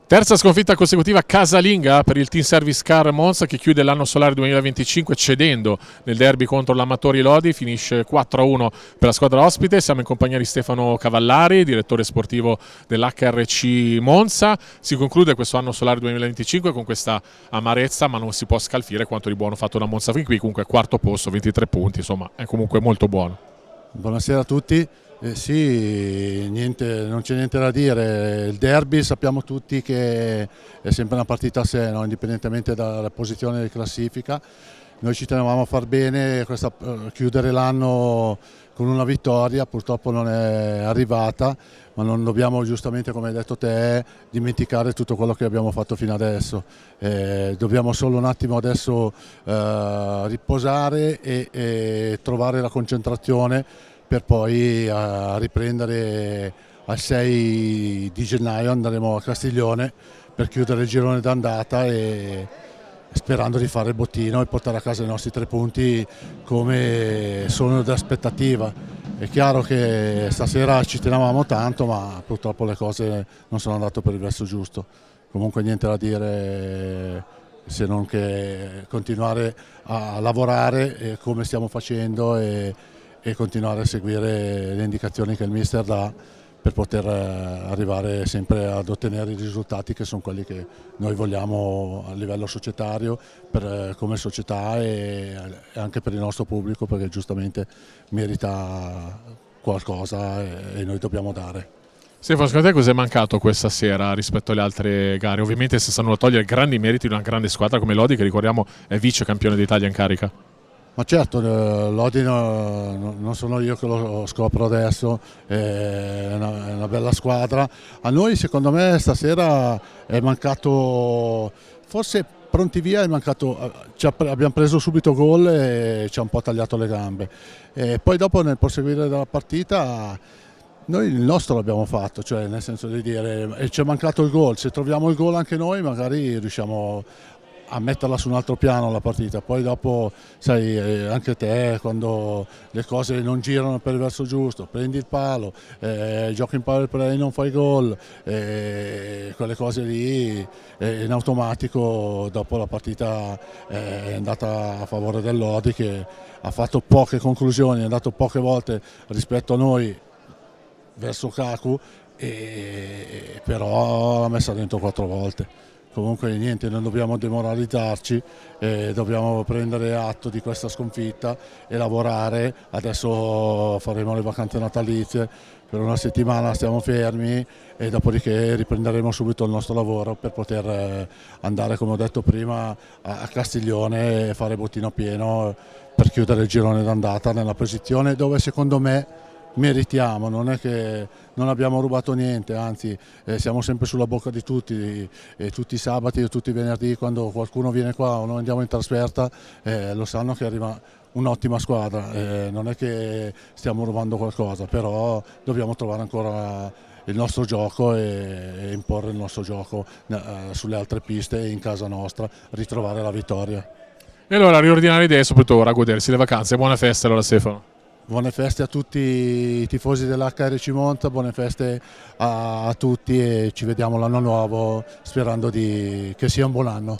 Terza sconfitta consecutiva casalinga per il Team Service Car Monza, che chiude l'anno solare 2025 cedendo nel derby contro l'Amatori Lodi, finisce 4-1 per la squadra ospite. Siamo in compagnia di Stefano Cavallari, direttore sportivo dell'HRC Monza. Si conclude questo anno solare 2025 con questa amarezza, ma non si può scalfire quanto di buono fatto da Monza fin qui. Comunque quarto posto, 23 punti, insomma è comunque molto buono. Buonasera a tutti. Sì, niente, non c'è niente da dire. Il derby sappiamo tutti che è sempre una partita a sé, no? Indipendentemente dalla posizione di classifica. Noi ci tenevamo a far bene, chiudere l'anno con una vittoria, purtroppo non è arrivata, ma non dobbiamo, giustamente come hai detto te, dimenticare tutto quello che abbiamo fatto fino adesso. Dobbiamo solo un attimo adesso riposare e trovare la concentrazione per poi riprendere al 6 di gennaio. Andremo a Castiglione per chiudere il girone d'andata e sperando di fare il bottino e portare a casa i nostri 3 punti come sono d'aspettativa. È chiaro che stasera ci tenevamo tanto, ma purtroppo le cose non sono andate per il verso giusto. Comunque niente da dire, se non che continuare a lavorare come stiamo facendo e continuare a seguire le indicazioni che il mister dà per poter arrivare sempre ad ottenere i risultati che sono quelli che noi vogliamo a livello societario, come società e anche per il nostro pubblico, perché giustamente merita qualcosa e noi dobbiamo dare. Stefano, secondo te cosa è mancato questa sera rispetto alle altre gare? Ovviamente si stanno a togliere grandi meriti di una grande squadra come Lodi, che ricordiamo è vice campione d'Italia in carica. Ma certo, Lodi non sono io che lo scopro adesso, è una bella squadra. A noi secondo me stasera è mancato, forse pronti via, è mancato, abbiamo preso subito gol e ci ha un po' tagliato le gambe. E poi dopo nel proseguire della partita noi il nostro l'abbiamo fatto, cioè nel senso di dire ci è mancato il gol, se troviamo il gol anche noi magari riusciamo a metterla su un altro piano la partita. Poi dopo sai anche te, quando le cose non girano per il verso giusto, prendi il palo, giochi in power play, non fai gol, quelle cose lì in automatico dopo la partita è andata a favore del Lodi, che ha fatto poche conclusioni, è andato poche volte rispetto a noi verso Kaku, però l'ha messa dentro 4 volte. Comunque niente, non dobbiamo demoralizzarci, dobbiamo prendere atto di questa sconfitta e lavorare. Adesso faremo le vacanze natalizie, per una settimana stiamo fermi e dopodiché riprenderemo subito il nostro lavoro per poter andare, come ho detto prima, a Castiglione e fare bottino pieno per chiudere il girone d'andata nella posizione dove secondo me meritiamo. Non è che non abbiamo rubato niente, anzi siamo sempre sulla bocca di tutti, tutti i sabati e tutti i venerdì quando qualcuno viene qua o noi andiamo in trasferta, lo sanno che arriva un'ottima squadra, non è che stiamo rubando qualcosa, però dobbiamo trovare ancora il nostro gioco e imporre il nostro gioco sulle altre piste e in casa nostra ritrovare la vittoria. E allora riordinare le idee e soprattutto ora godersi le vacanze. Buone feste allora Stefano. Buone feste a tutti i tifosi dell'HRC Monza, buone feste a tutti e ci vediamo l'anno nuovo sperando che sia un buon anno.